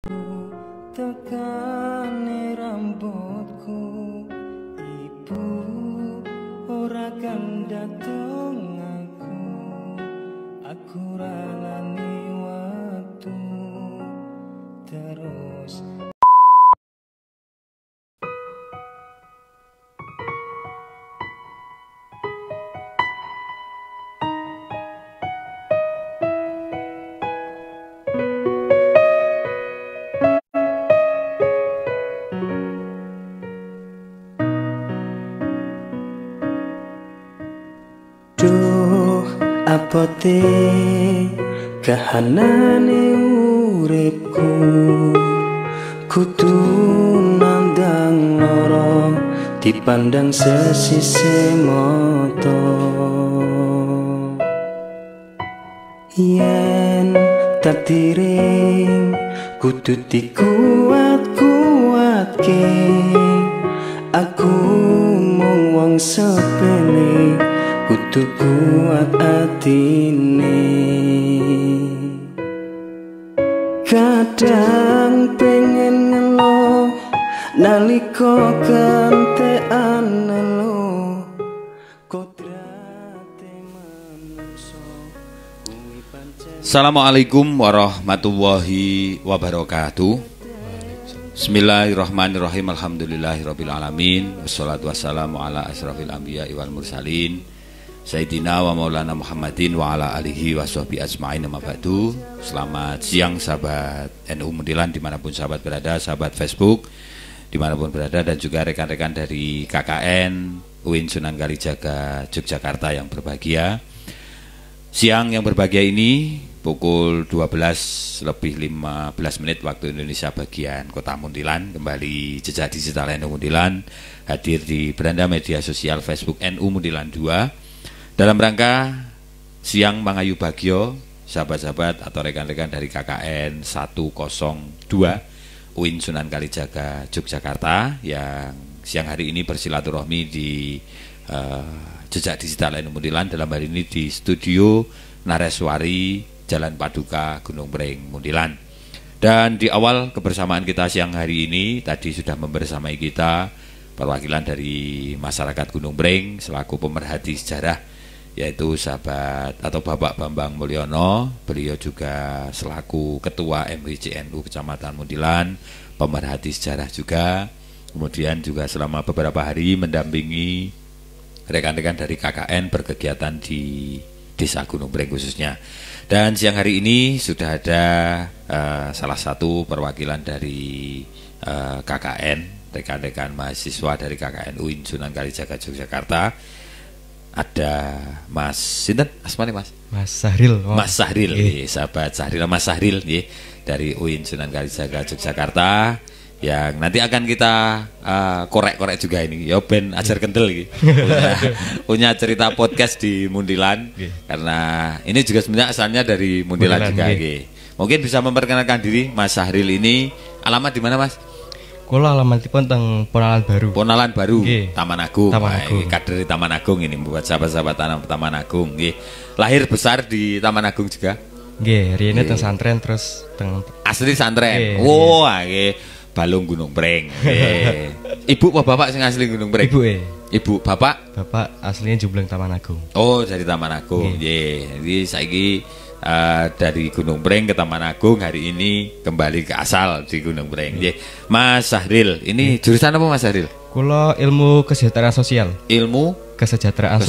Tekane rambutku, ibu ora kan dateng aku ralani waktu terus. Duh, apote kahanane uripku, kudu nandang loro dipandang sesise mata. Yen tatiring kudu dikuat-kuatke, aku mung wong sepele kudu kuat atine. Kadang pengen ngelo nalika kentekan elo, kodrate manungsa kuwi pancen. Assalamualaikum warahmatullahi wabarakatuh. Bismillahirrahmanirrahim. Alhamdulillahirabbil alamin. Wassalatu wassalamu ala asrofil anbiya'i wal mursalin Sayyidina wa maulana Muhammadin wa ala alihi wa sahbihi ajma'in. Amma ba'du. Selamat siang sahabat NU Mundilan dimanapun sahabat berada, sahabat Facebook dimanapun berada, dan juga rekan-rekan dari KKN UIN Sunan Kalijaga Yogyakarta yang berbahagia. Siang yang berbahagia ini pukul 12:15 waktu Indonesia bagian Kota Mundilan, kembali Jejak Digital NU Mundilan hadir di beranda media sosial Facebook NU Mundilan 2 dalam rangka Siang Mangayu Bagio, sahabat-sahabat atau rekan-rekan dari KKN 102 UIN Sunan Kalijaga Yogyakarta yang siang hari ini bersilaturahmi di Jejak Digital NU Mundilan, dalam hari ini di studio Nareswari Jalan Paduka Gunung Breng Mundilan. Dan di awal kebersamaan kita siang hari ini tadi sudah membersamai kita perwakilan dari masyarakat Gunung Breng selaku pemerhati sejarah, yaitu sahabat atau Bapak Bambang Mulyono. Beliau juga selaku Ketua MWCNU Kecamatan Mundilan, pemerhati sejarah juga. Kemudian juga selama beberapa hari mendampingi rekan-rekan dari KKN berkegiatan di Desa Gunung Breng khususnya. Dan siang hari ini sudah ada salah satu perwakilan dari KKN, rekan-rekan mahasiswa dari KKN UIN Sunan Kalijaga Yogyakarta. Ada Mas Sinten asmane Mas? Mas Sahril. Oh. Mas Sahril, sahabat Sahril, Mas Sahril dari UIN Sunan Kalijaga Yogyakarta, yang nanti akan kita korek-korek juga ini. Ya ben ajar kental iki. Punya cerita podcast di Mundilan. Karena ini juga sebenarnya asalnya dari Mundilan juga. Mungkin bisa memperkenalkan diri Mas Sahril ini. Alamat di mana Mas? Kula alamatipun teng Ponalan Baru. Ponalan Baru, Taman Agung. Taman Agung. Kader di Taman Agung ini buat sahabat-sahabat Taman Agung. Lahir besar di Taman Agung juga. Nggih, riyene teng santren terus teng asli santren. Wah, Balung Gunung Breng. Ibu apa bapak sing asli Gunung Breng? Ibu, bapak? Bapak aslinya Jumbleng Taman Agung. Oh, dari Taman Agung. Jadi saiki dari Gunung Breng ke Taman Agung, hari ini kembali ke asal di Gunung Breng. Mas Sahril, ini jurusan apa Mas Sahril? Kula ilmu kesejahteraan sosial. Ilmu kesejahteraan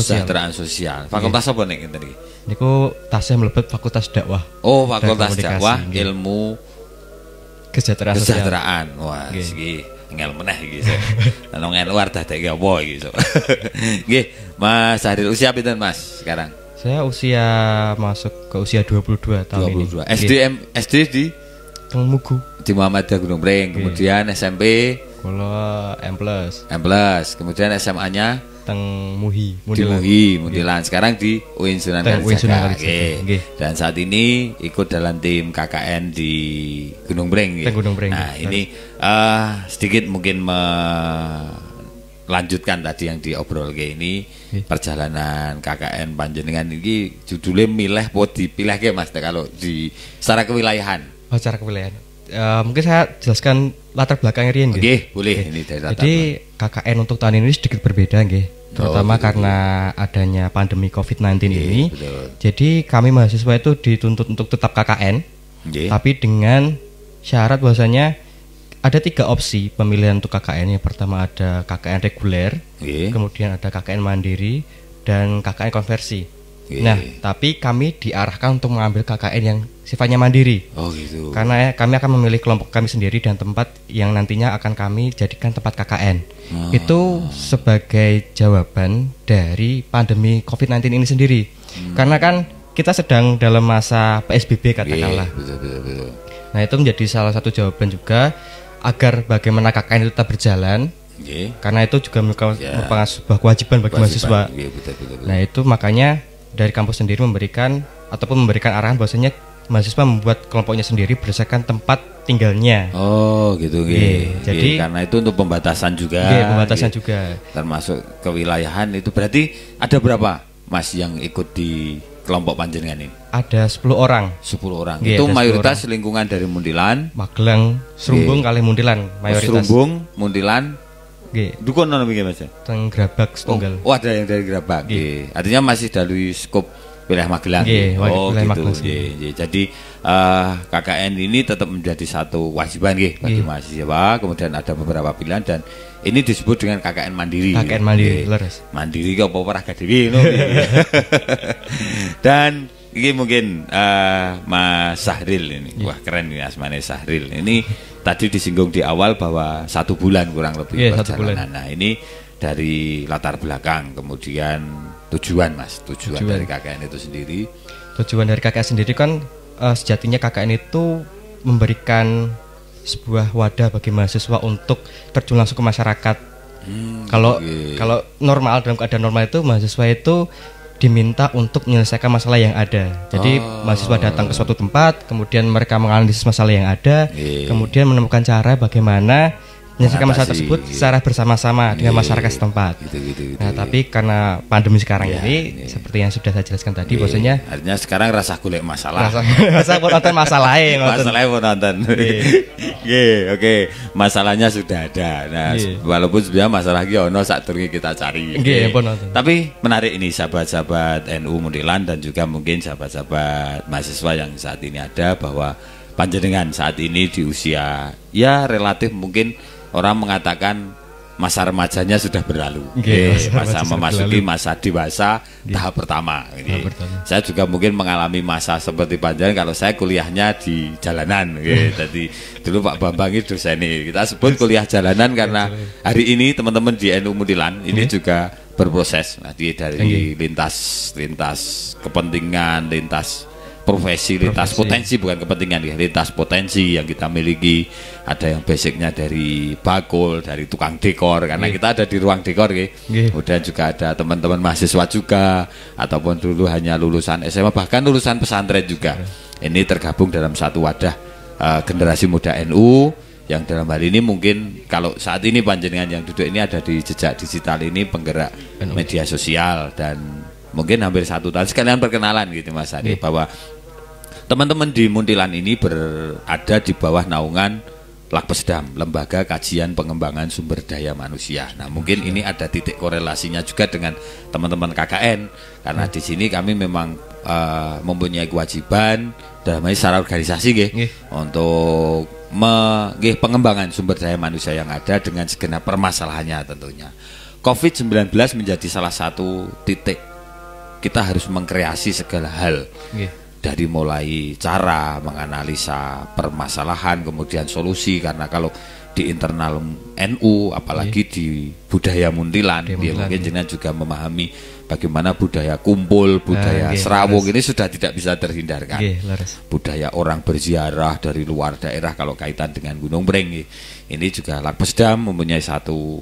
sosial. Fakultas apa nek ngenten iki? Niku tasih mlebet fakultas dakwah. Oh, fakultas dakwah, ilmu kesejahteraan. Wah, iki ngel meneh iki. Nang luar dadekke apa iki. Nggih, Mas Sahril usia pinten Mas sekarang? Saya usia masuk ke usia 22 tahun 22. ini. SD di Teng Mugu di Muhammadiyah Gunung Breng. Kemudian SMP kula M+. Kemudian SMA-nya teng Muhi Mundilan. Di Muhi Mundilan. Sekarang di UIN Sunan Kalijaga. Dan saat ini ikut dalam tim KKN di Gunung Breng. Nah, ini sedikit mungkin lanjutkan tadi yang diobrol ini, perjalanan KKN panjenengan ini judulnya milih po dipilih ke Mas kalau di secara kewilayahan. Oh, secara kewilayahan. Mungkin saya jelaskan latar belakang Rian nggih. Oke, boleh ini dari latar Jadi KKN untuk tahun ini sedikit berbeda nggih. Terutama gitu. karena adanya pandemi COVID-19 ini. betul. Jadi kami mahasiswa itu dituntut untuk tetap KKN, Nggih. tapi dengan syarat bahwasanya ada 3 opsi pemilihan untuk KKN. Yang pertama ada KKN reguler, Nggih. kemudian ada KKN mandiri dan KKN konversi. Oke. Nah, tapi kami diarahkan untuk mengambil KKN yang sifatnya mandiri. Oh gitu. Karena kami akan memilih kelompok kami sendiri dan tempat yang nantinya akan kami jadikan tempat KKN. Itu sebagai jawaban dari pandemi COVID-19 ini sendiri. Karena kan kita sedang dalam masa PSBB katakanlah. Betul. Nah, itu menjadi salah satu jawaban juga agar bagaimana KKN itu tetap berjalan. Nggih. Karena itu juga merupakan Ya. sebuah kewajiban bagi mahasiswa. Nggih, betul. Nah, itu makanya dari kampus sendiri memberikan arahan bahwasanya mahasiswa membuat kelompoknya sendiri berdasarkan tempat tinggalnya. Oh gitu nggih. Nggih, jadi- Nggih, karena itu untuk pembatasan juga. Pembatasan nggih. juga. Termasuk kewilayahan itu berarti ada berapa Mas yang ikut di kelompok panjenengan ini? Ada 10 orang. 10 orang. Nggih, Itu ada 10 mayoritas lingkungan dari Muntilan, Magelang, Serumbung, kali Muntilan mayoritas. Serumbung, Muntilan, Nggih, Dukun ono nggih Mas? teng Grabak setunggal. Oh, ada yang dari Gerabak. Nggih. Artinya masih dari skop wilayah Magelang. Nggih, Oh, wilayah gitu. Magelang. Nggih. Jadi KKN ini tetap menjadi satu kewajiban nggih bagi Nggih. mahasiswa. Kemudian ada beberapa pilihan dan ini disebut dengan KKN mandiri. KKN mandiri, Nggih. leres. Mandiri kok apa ora gadewe ngono. Dan ini mungkin Mas Sahril ini. Wah, keren ini asmane Sahril. Ini tadi disinggung di awal bahwa 1 bulan kurang lebih Iya, 1 bulan. perjalanan. Nah, ini dari latar belakang, kemudian tujuan Mas, tujuan Tujuan. dari KKN itu sendiri. Tujuan dari KKN sendiri kan sejatinya KKN itu memberikan sebuah wadah bagi mahasiswa untuk terjun langsung ke masyarakat. Kalau oke. kalau normal, dalam keadaan normal itu mahasiswa itu diminta untuk menyelesaikan masalah yang ada. Jadi mahasiswa datang ke suatu tempat, kemudian mereka menganalisis masalah yang ada, Iya. kemudian menemukan cara bagaimana menyelesaikan masalah Mengatasi, tersebut iya. secara bersama-sama dengan Iya. masyarakat setempat. Gitu. Nah, tapi karena pandemi sekarang Iya, ini, iya. seperti yang sudah saya jelaskan tadi, Nggih. bahwasanya Artinya sekarang rasa golek masalah. rasa pun nonton masalahnya, ngoten. Masalahnya mau nonton. Oke. Masalahnya sudah ada. Nah, Nggih. walaupun sebenarnya masalah iki ono sadurunge kita cari. Nggih, pun nonton. Tapi menarik ini sahabat-sahabat NU Muntilan dan juga mungkin sahabat-sahabat mahasiswa yang saat ini ada bahwa panjenengan saat ini di usia ya relatif mungkin orang mengatakan masa remajanya sudah berlalu. Nggih, Masa masa remaja sudah memasuki berlalu. masa dewasa tahap pertama. Ini. pertama. Saya juga mungkin mengalami masa seperti panjenengan kalau saya kuliahnya di jalanan. Jadi dulu Pak Bambang itu dosen ini. Kita sebut kuliah jalanan karena hari ini teman-teman di NU Muntilan ini juga berproses. Nah, dari lintas kepentingan, lintas profesi, lintas potensi, bukan kepentingan ya, lintas potensi yang kita miliki. Ada yang basicnya dari bakul, dari tukang dekor karena kita ada di ruang dekor Nggih. kemudian juga ada teman-teman mahasiswa juga ataupun dulu hanya lulusan SMA bahkan lulusan pesantren juga. Ini tergabung dalam satu wadah generasi muda NU yang dalam hal ini mungkin kalau saat ini panjenengan yang duduk ini ada di jejak digital ini penggerak media sosial dan mungkin hampir 1 tahun sekalian perkenalan gitu Mas Adi bahwa teman-teman di Muntilan ini berada di bawah naungan Lakpesdam, Lembaga Kajian Pengembangan Sumber Daya Manusia. Nah, mungkin ini ada titik korelasinya juga dengan teman-teman KKN karena di sini kami memang mempunyai kewajiban dalam hal ini secara organisasi nggih, Nggih. untuk pengembangan sumber daya manusia yang ada dengan segenap permasalahannya tentunya. COVID-19 menjadi salah satu titik kita harus mengkreasi segala hal. Nggih. Dari mulai cara menganalisa permasalahan kemudian solusi karena kalau di internal NU apalagi di budaya Muntilan dia Muntilan, mungkin jenengan juga memahami bagaimana budaya kumpul, budaya nggih, serawung ini sudah tidak bisa terhindarkan. Nggih, leres. Budaya orang berziarah dari luar daerah kalau kaitan dengan Gunung Breng ini juga Lakpesdam mempunyai satu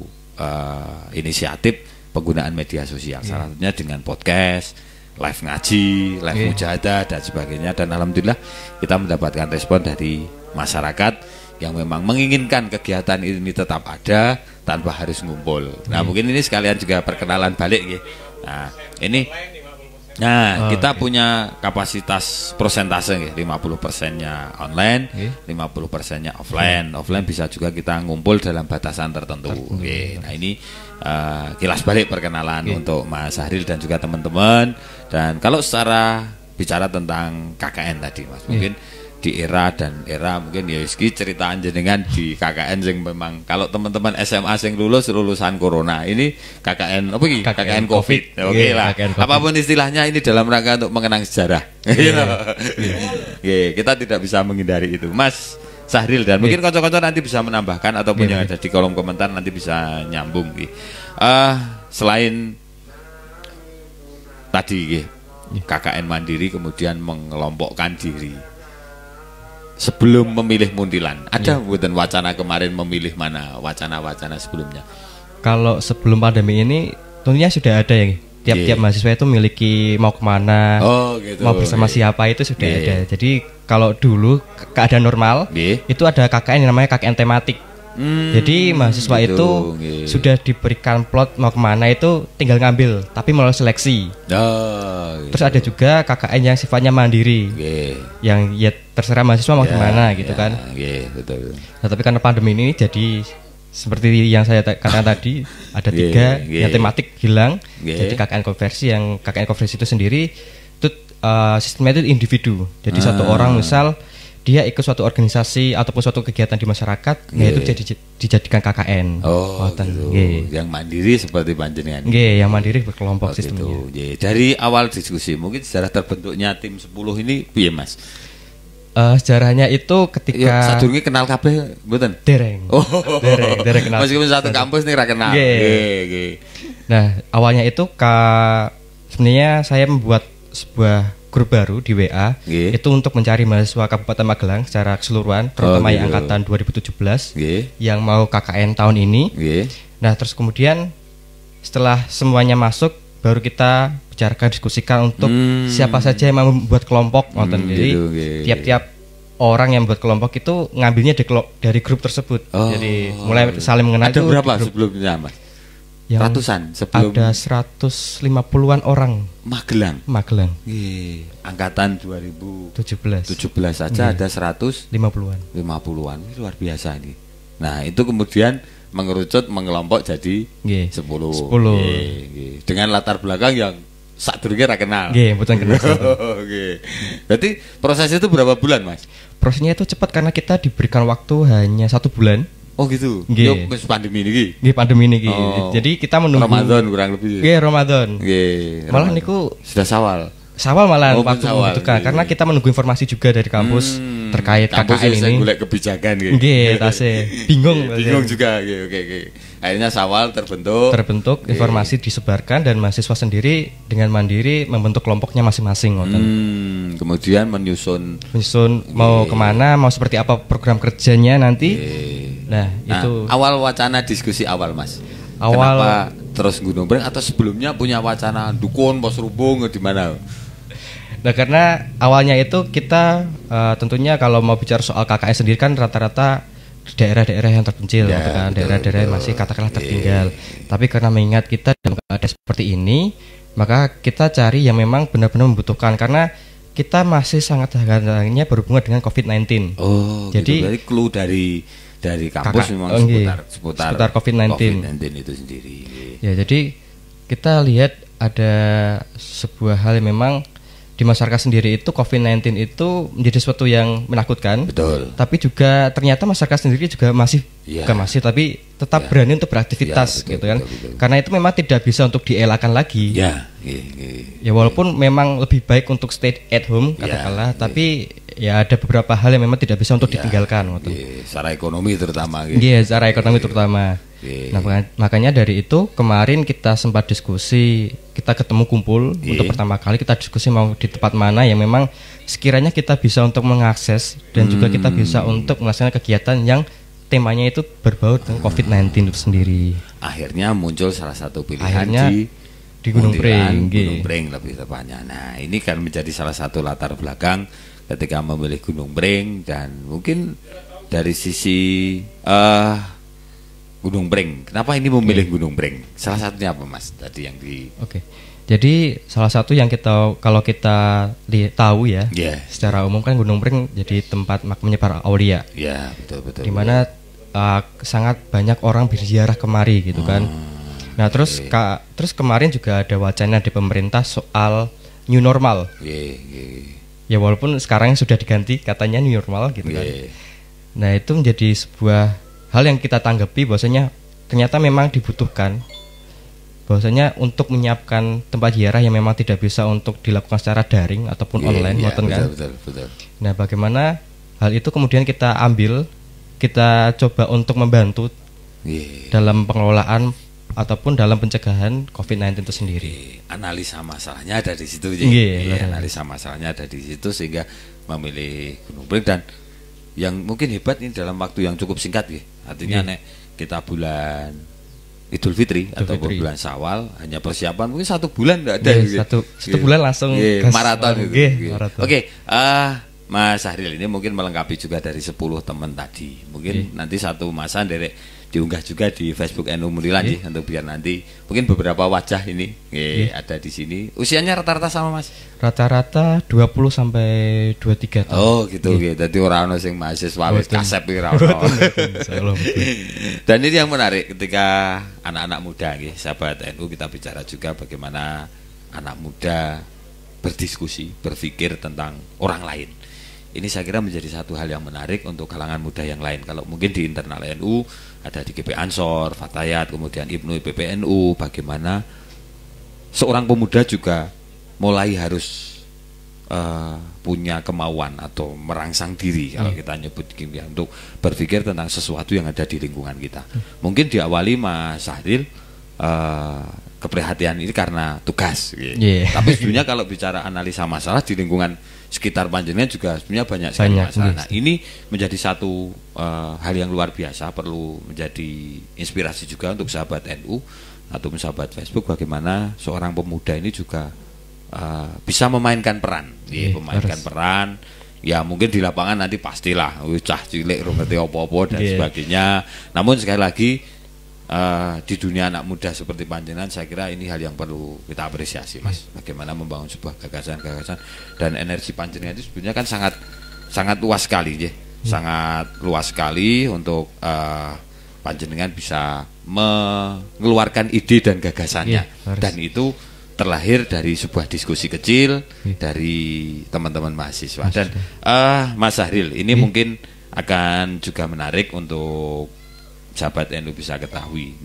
inisiatif penggunaan media sosial salah satunya dengan podcast, live ngaji, live mujahadah dan sebagainya dan alhamdulillah kita mendapatkan respon dari masyarakat yang memang menginginkan kegiatan ini tetap ada tanpa harus ngumpul. Nah, mungkin ini sekalian juga perkenalan balik ya. Nah, ini Nah, kita punya kapasitas persentase ya, 50%-nya online, 50%-nya offline. Offline bisa juga kita ngumpul dalam batasan tertentu. Nah, ini kilas balik perkenalan untuk Mas Sahril dan juga teman-teman. Dan kalau secara bicara tentang KKN tadi, Mas, mungkin di era mungkin ya iki ceritaan jenengan di KKN yang memang kalau teman-teman SMA yang lulusan corona ini KKN apa iki? KKN Covid. Oke lah. Apapun istilahnya ini dalam rangka untuk mengenang sejarah. Kita tidak bisa menghindari itu. Mas Sahril dan mungkin kanca-kanca nanti bisa menambahkan ataupun yang ada di kolom komentar nanti bisa nyambung selain tadi KKN mandiri kemudian mengelompokkan diri. Sebelum memilih Muntilan, ada buatan wacana kemarin memilih mana wacana-wacana sebelumnya? Kalau sebelum pandemi ini tentunya sudah ada ya. Tiap-tiap mahasiswa itu memiliki mau kemana, mau bersama siapa itu sudah ada. Jadi kalau dulu keadaan normal itu ada KKN yang namanya KKN tematik. Jadi mahasiswa itu sudah diberikan plot mau kemana itu tinggal ngambil, tapi melalui seleksi. Terus ada juga KKN yang sifatnya mandiri, yang ya terserah mahasiswa mau kemana gitu kan. Betul. Nah, tapi karena pandemi ini jadi seperti yang saya katakan tadi ada 3 yang tematik hilang. Jadi KKN konversi itu sendiri itu sistemnya itu individu. Jadi satu orang misal dia ikut suatu organisasi ataupun suatu kegiatan di masyarakat, yaitu dijadikan KKN. Gitu. Yang mandiri seperti panjenengan. Yang mandiri berkelompok sistemnya. Dari awal diskusi, mungkin sejarah terbentuknya tim 10 ini piye, Mas? Sejarahnya itu ketika sadurunge kenal kabeh mboten? Dereng kenal. Meskipun satu kampus nih ra kenal. Nah, awalnya itu sebenarnya saya membuat sebuah grup baru di WA itu untuk mencari mahasiswa Kabupaten Magelang secara keseluruhan, terutama yang angkatan 2017 yang mau KKN tahun ini. Nah, terus kemudian setelah semuanya masuk baru kita bicarakan, diskusikan untuk siapa saja yang mau membuat kelompok. Jadi tiap-tiap orang yang membuat kelompok itu ngambilnya dari grup tersebut. Jadi mulai saling mengenal. Ada berapa sebelumnya, Mas? Ratusan sebelum ada 150-an orang Magelang. Angkatan 2017 saja ada 150-an. Luar biasa nih. Nah, itu kemudian mengerucut mengelompok jadi 10. Dengan latar belakang yang sadurunge ra kenal. Mboten kenal. Berarti proses itu berapa bulan, Mas? Prosesnya itu cepat karena kita diberikan waktu hanya 1 bulan. Oh gitu. Yo wis pandemi niki. Pandemi niki. Jadi kita menunggu Ramadan kurang lebih. Ramadan. Malah niku sudah Sawal malah waktu membutuhkan karena kita menunggu informasi juga dari kampus terkait KKN ini. Kampus golek kebijakan bingung juga. Akhirnya Sawal terbentuk informasi disebarkan dan mahasiswa sendiri dengan mandiri membentuk kelompoknya masing-masing. Kemudian menyusun mau kemana, mau seperti apa program kerjanya nanti. Nah, itu awal wacana diskusi awal, Mas. Kenapa terus Gunung Breng atau sebelumnya punya wacana Dukun, Pos Rubung di mana? Nah, karena awalnya itu kita tentunya kalau mau bicara soal KKN sendiri kan rata-rata daerah-daerah yang terpencil, daerah-daerah yang masih katakanlah tertinggal. Tapi karena mengingat kita dalam keadaan seperti ini, maka kita cari yang memang benar-benar membutuhkan karena kita masih sangat hangat-hangatnya berhubungan dengan COVID-19. Jadi clue dari kampus memang seputar COVID-19 itu sendiri. Ya, jadi kita lihat ada sebuah hal yang memang di masyarakat sendiri itu COVID-19 itu menjadi sesuatu yang menakutkan. Betul. Tapi juga ternyata masyarakat sendiri juga tapi tetap berani untuk beraktivitas gitu kan. Betul. Karena itu memang tidak bisa untuk dielakkan lagi. Ya walaupun memang lebih baik untuk stay at home katakanlah, tapi ya ada beberapa hal yang memang tidak bisa untuk ditinggalkan. Secara ekonomi terutama. Secara ekonomi terutama. Nah, makanya dari itu kemarin kita sempat diskusi, kita ketemu kumpul untuk pertama kali kita diskusi mau di tempat mana yang memang sekiranya kita bisa untuk mengakses dan juga kita bisa untuk melaksanakan kegiatan yang temanya itu berbau dengan COVID-19 itu sendiri. Akhirnya muncul salah satu pilihan di Gunung Breng. Gunung Breng lebih tepatnya. Nah, ini kan menjadi salah satu latar belakang ketika memilih Gunung Breng dan mungkin dari sisi Gunung Breng. Kenapa ini memilih Gunung Breng? Salah satunya apa, Mas? Tadi yang Jadi salah satu yang kalau kita tahu ya, Yeah. secara umum kan Gunung Pring jadi tempat makamnya para aulia, Ya, betul. di mana sangat banyak orang berziarah kemari gitu kan. Nah terus terus kemarin juga ada wacana di pemerintah soal new normal. Ya walaupun sekarang sudah diganti katanya new normal gitu kan. Nah itu menjadi sebuah hal yang kita tanggapi bahwasanya ternyata memang dibutuhkan, bahwasanya untuk menyiapkan tempat ziarah yang memang tidak bisa untuk dilakukan secara daring ataupun online, betul, kan? betul. Nah, bagaimana hal itu kemudian kita ambil, kita coba untuk membantu dalam pengelolaan ataupun dalam pencegahan COVID-19 itu sendiri. Analisa masalahnya ada di situ, analisa masalahnya ada di situ sehingga memilih Gunung Pring, dan yang mungkin hebat ini dalam waktu yang cukup singkat ya. Artinya nek kita bulan Idul Fitri ataupun bulan Syawal hanya persiapan mungkin 1 bulan tidak ada satu bulan langsung maraton gitu. Maraton. Oke, Mas Sahril ini mungkin melengkapi juga dari 10 teman tadi. Mungkin nanti satu masa derek diunggah juga di Facebook NU Mudilan untuk biar nanti mungkin beberapa wajah ini ada di sini. Usianya rata-rata sama Mas? Rata-rata 20 sampai 23 tahun. Oh gitu gitu. Jadi orang sing mahasiswa wis kasep iki ora ono. Dan ini yang menarik ketika anak-anak muda nggih, sahabat NU, kita bicara juga bagaimana anak muda berdiskusi, berpikir tentang orang lain. Ini saya kira menjadi satu hal yang menarik untuk kalangan muda yang lain. Kalau mungkin di internal NU ada di GP Ansor, Fatayat, kemudian Ibnu PPNU, bagaimana seorang pemuda juga mulai harus punya kemauan atau merangsang diri kalau kita nyebut gini, untuk berpikir tentang sesuatu yang ada di lingkungan kita. Mungkin diawali Mas Sahril keprihatinan ini karena tugas, tapi sebenarnya kalau bicara analisa masalah di lingkungan sekitar panjenengan juga sebenarnya banyak sekali masalah. Nah, ini menjadi satu hal yang luar biasa, perlu menjadi inspirasi juga untuk sahabat NU atau sahabat Facebook, bagaimana seorang pemuda ini juga bisa memainkan peran, memainkan peran. Ya mungkin di lapangan nanti pastilah cah cilik ngerti apa-apa dan sebagainya. Namun sekali lagi di dunia anak muda seperti panjenengan, saya kira ini hal yang perlu kita apresiasi, Mas. Bagaimana membangun sebuah gagasan-gagasan, dan energi panjenengan itu sebenarnya kan sangat luas sekali, sangat luas sekali untuk panjenengan bisa mengeluarkan ide dan gagasannya, dan itu terlahir dari sebuah diskusi kecil dari teman-teman mahasiswa. Dan Mas Sahril ini mungkin akan juga menarik untuk sahabat NU bisa ketahui.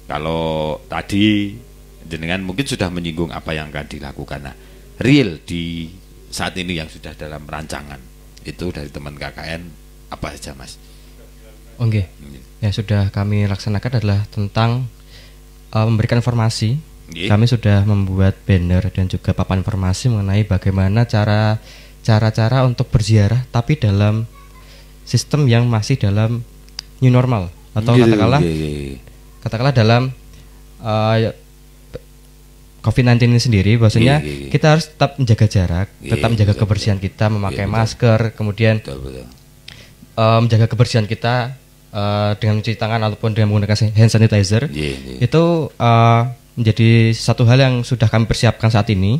Kalau tadi jenengan mungkin sudah menyinggung apa yang akan dilakukan. Nah, real di saat ini yang sudah dalam rancangan itu dari teman KKN apa saja, Mas? Oke. Yang sudah kami laksanakan adalah tentang memberikan informasi. Kami sudah membuat banner dan juga papan informasi mengenai bagaimana cara untuk berziarah, tapi dalam sistem yang masih dalam new normal, atau katakanlah dalam COVID-19 ini sendiri, bahwasanya kita harus tetap menjaga jarak, tetap menjaga kebersihan kita, memakai masker, kemudian menjaga kebersihan kita dengan mencuci tangan ataupun dengan menggunakan hand sanitizer. Itu menjadi satu hal yang sudah kami persiapkan saat ini.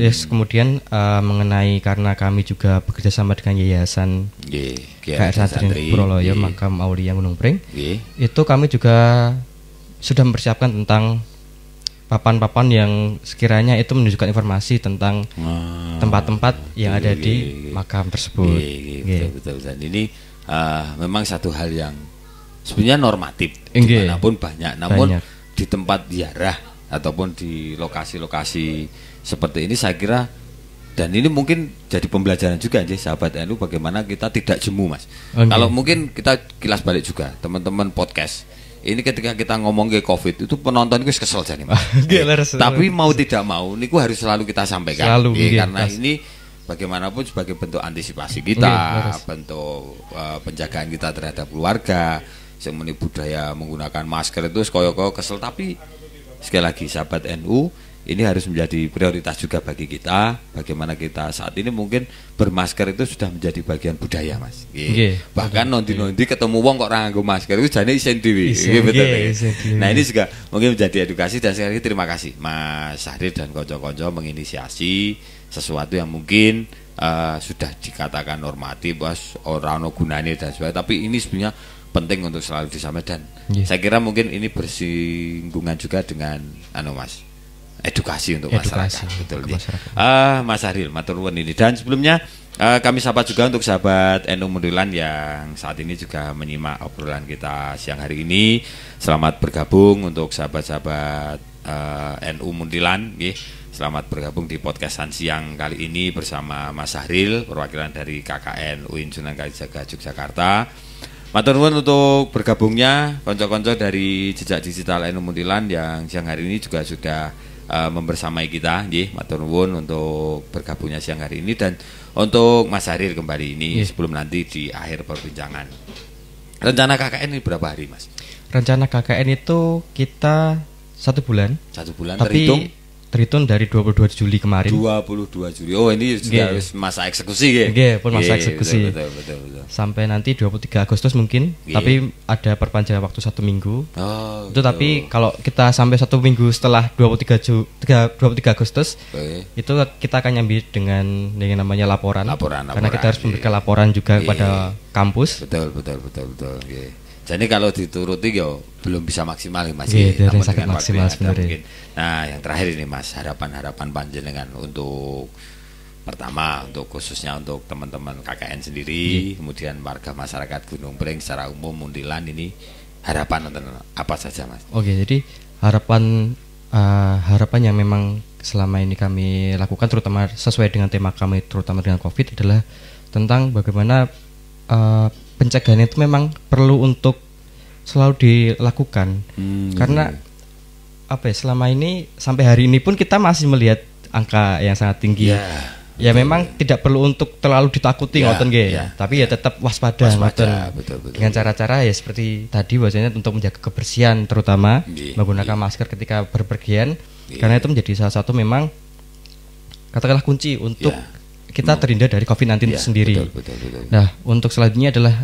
Terus kemudian mengenai, karena kami juga bekerja sama dengan Yayasan KR Santri Puroloyo Makam Aulia Gunung Pring, itu kami juga sudah mempersiapkan tentang papan-papan yang sekiranya itu menunjukkan informasi tentang tempat-tempat yang ada di makam tersebut. Betul. Dan ini memang satu hal yang sebenarnya normatif dimanapun banyak, namun di tempat ziarah ataupun di lokasi-lokasi seperti ini saya kira, dan ini mungkin jadi pembelajaran juga sahabat NU, bagaimana kita tidak jemu, Mas. Kalau mungkin kita kilas balik juga teman-teman podcast ini, ketika kita ngomong ke COVID itu penonton itu kesel jadi, Mas. Tapi mau tidak mau niku harus selalu kita sampaikan, karena ini bagaimanapun sebagai bentuk antisipasi kita, bentuk penjagaan kita terhadap keluarga. Yang budaya menggunakan masker itu koyo-koyo kesel, tapi sekali lagi sahabat NU, ini harus menjadi prioritas juga bagi kita. Bagaimana kita saat ini mungkin bermasker itu sudah menjadi bagian budaya, Mas. Bahkan nondi-nondi ketemu wong kok ora nganggo masker itu jane isen dhewe. Nah, ini juga mungkin menjadi edukasi, dan sekali lagi terima kasih Mas Sahrir dan konco-konco menginisiasi sesuatu yang mungkin sudah dikatakan normatif, bos ora ono gunane dan sebagainya, tapi ini sebenarnya penting untuk selalu disampaikan. Saya kira mungkin ini bersinggungan juga dengan Mas, edukasi untuk masyarakat. Betul ya. Mas Sahrir, matur nuwun ini. Dan sebelumnya kami sapa juga untuk sahabat NU Mundilan yang saat ini juga menyimak obrolan kita siang hari ini. Selamat bergabung untuk sahabat-sahabat NU Mundilan, selamat bergabung di podcastan siang kali ini bersama Mas Sahrir, perwakilan dari KKN UIN Sunan Kalijaga Yogyakarta. Matur nuwun untuk bergabungnya konco-konco dari Jejak Digital NU Mundilan yang siang hari ini juga sudah membersamai kita. Matur nuwun untuk bergabungnya siang hari ini, dan untuk Mas Sahrir kembali ini sebelum nanti di akhir perbincangan. Rencana KKN ini berapa hari, Mas? Rencana KKN itu kita 1 bulan. 1 bulan, tapi terhitung dari 22 Juli kemarin. 22 Juli. Oh, ini sudah masa eksekusi pun masa eksekusi. Betul. Sampai nanti 23 Agustus mungkin, tapi ada perpanjangan waktu 1 minggu. Oh, itu tapi kalau kita sampai 1 minggu setelah 23 Agustus, itu kita akan nyambi dengan yang namanya laporan. Karena kita harus memberikan laporan juga kepada kampus. Betul. Jadi kalau dituruti belum bisa maksimal Mas. Namun sangat maksimal sebenarnya. Nah, yang terakhir ini Mas, harapan panjenengan untuk pertama untuk khususnya untuk teman-teman KKN sendiri, kemudian warga masyarakat Gunung Pring secara umum Mundilan ini, harapan apa saja Mas? Jadi harapan yang memang selama ini kami lakukan, terutama sesuai dengan tema kami, terutama dengan COVID, adalah tentang bagaimana pencegahan itu memang perlu untuk selalu dilakukan. Karena selama ini sampai hari ini pun kita masih melihat angka yang sangat tinggi. Ya memang tidak perlu untuk terlalu ditakuti tapi ya tetap waspada. Betul. Dengan cara-cara ya seperti tadi, bahwasanya untuk menjaga kebersihan, terutama menggunakan masker ketika berpergian, karena itu menjadi salah satu memang katakanlah kunci untuk kita terhindar dari COVID-19 itu sendiri. Betul. Nah, untuk selanjutnya adalah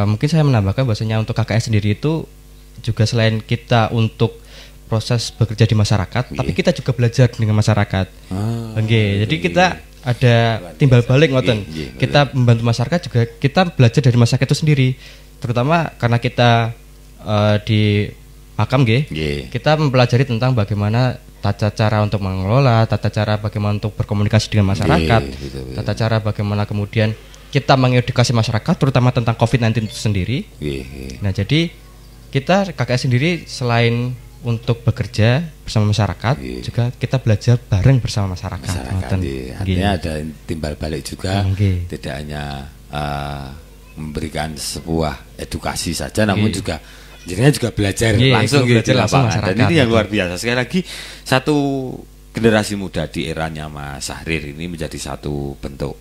mungkin saya menambahkan bahwasanya untuk KKN sendiri itu juga selain kita untuk proses bekerja di masyarakat, tapi kita juga belajar dengan masyarakat. Jadi kita ada timbal balik ngoten. Kita membantu masyarakat, juga kita belajar dari masyarakat itu sendiri. Terutama karena kita di Pakam kita mempelajari tentang bagaimana tata cara untuk mengelola, tata cara bagaimana untuk berkomunikasi dengan masyarakat, tata cara bagaimana kemudian kita mengedukasi masyarakat terutama tentang COVID-19 itu sendiri. Nah, jadi kita KKN sendiri selain untuk bekerja bersama masyarakat, juga kita belajar bareng bersama masyarakat. Artinya ada timbal balik juga, tidak hanya memberikan sebuah edukasi saja, namun juga jadinya juga belajar langsung di lapangan. Dan ini yang luar biasa. Sekali lagi, satu generasi muda di eranya Mas Sahrir ini menjadi satu bentuk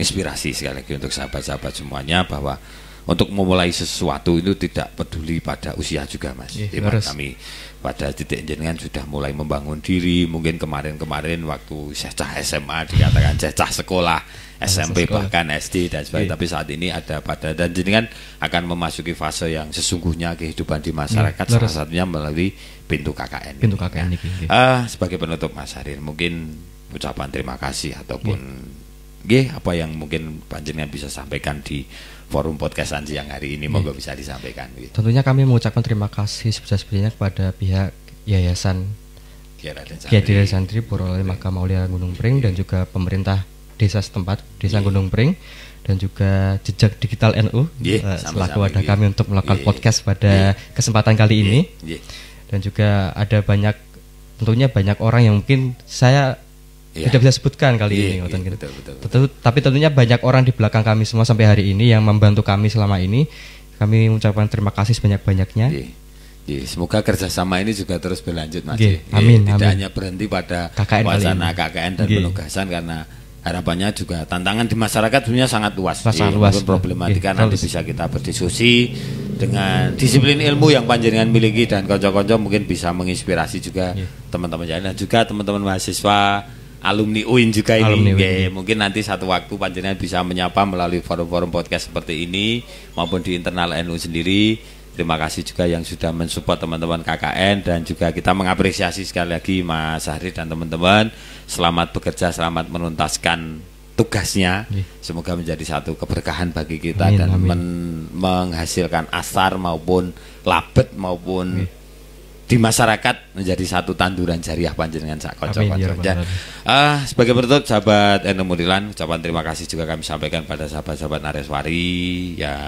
inspirasi sekali lagi untuk sahabat-sahabat semuanya, bahwa untuk memulai sesuatu itu tidak peduli pada usia juga Mas. Kami pada titik jenengan sudah mulai membangun diri. Mungkin kemarin-kemarin waktu cecah SMA dikatakan cecah sekolah, SMP bahkan SD dan sebagainya. Tapi saat ini ada pada, dan jenengan akan memasuki fase yang sesungguhnya kehidupan di masyarakat, salah satunya melalui pintu KKN. Sebagai penutup Mas Sahrir, mungkin ucapan terima kasih ataupun apa yang mungkin panjenengan bisa sampaikan di forum podcastan siang hari ini, monggo bisa disampaikan. Tentunya kami mengucapkan terima kasih sebesar-besarnya kepada pihak Yayasan Kiai Raden Santri Borolali Makam Aulia Gunung Pring, dan juga pemerintah desa setempat, Desa Gunung Pring, dan juga Jejak Digital NU selaku wadah kami untuk melakukan podcast pada kesempatan kali ini. Dan juga ada tentunya banyak orang yang mungkin saya tidak bisa sebutkan kali ini. Betul. Tapi tentunya banyak orang di belakang kami semua sampai hari ini yang membantu kami selama ini. Kami mengucapkan terima kasih sebanyak-banyaknya. Semoga kerjasama ini juga terus berlanjut Mas. Amin. Tidak hanya berhenti pada wacana KKN dan penugasan, karena harapannya juga tantangan di masyarakat sebenarnya sangat luas. Problematika nanti bisa kita berdiskusi dengan disiplin ilmu yang panjenengan miliki dan konco-konco mungkin bisa menginspirasi juga teman-teman jalan dan juga teman-teman mahasiswa alumni UIN juga ini. Alumni Nggih, UIN. mungkin nanti satu waktu panjenengan bisa menyapa melalui forum-forum podcast seperti ini maupun di internal NU sendiri. Terima kasih juga yang sudah mensupport teman-teman KKN dan juga kita mengapresiasi sekali lagi Mas Sahri dan teman-teman. Selamat bekerja, selamat menuntaskan tugasnya. Semoga menjadi satu keberkahan bagi kita Amin, dan amin. menghasilkan asar maupun labet maupun di masyarakat menjadi satu tanduran jariah panjenengan sak Amin, ya kanca-kanca. Rabbal Alamin. Sebagai penutup sahabat NU Mudilan, ucapan terima kasih juga kami sampaikan pada sahabat-sahabat Nareswari yang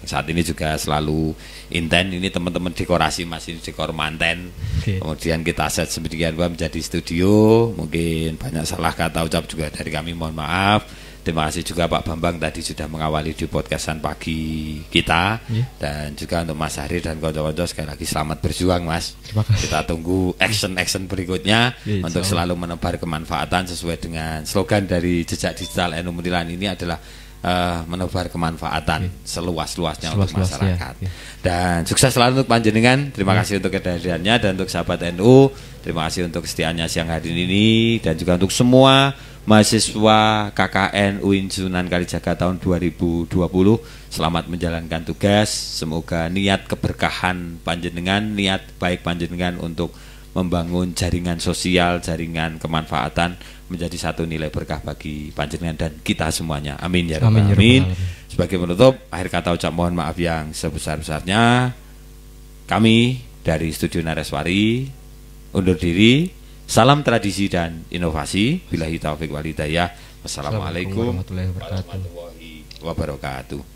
saat ini juga selalu inten. Ini teman-teman dekorasi masih dekor manten. Oke. Kemudian kita set sedemikian rupa menjadi studio. Mungkin banyak salah kata ucap juga dari kami, mohon maaf. Terima kasih juga Pak Bambang tadi sudah mengawali di podcastan pagi kita. Dan juga untuk Mas Sahri dan konco-konco sekali lagi selamat berjuang Mas. Terima kasih. Kita tunggu action-action berikutnya Ya, untuk insya Allah. selalu menebar kemanfaatan sesuai dengan slogan dari Jejak Digital NU Mudilan ini adalah menebar kemanfaatan seluas-luasnya untuk Seluas-luasnya, masyarakat. ya. Dan sukses selalu untuk panjenengan. Terima kasih untuk kehadirannya dan untuk sahabat NU. Terima kasih untuk kesetiaannya siang hari ini dan juga untuk semua mahasiswa KKN UIN Sunan Kalijaga tahun 2020. Selamat menjalankan tugas. Semoga niat keberkahan panjenengan, niat baik panjenengan untuk membangun jaringan sosial, jaringan kemanfaatan menjadi satu nilai berkah bagi panjenengan dan kita semuanya. Amin ya rabbal Amin, ya rabbal alamin. alamin. Sebagai penutup, akhir kata ucap mohon maaf yang sebesar-besarnya. Kami dari Studio Nareswari undur diri. Salam tradisi dan inovasi. Billahi taufik wal hidayah. Wassalamualaikum Warahmatullahi wabarakatuh. warahmatullahi wabarakatuh.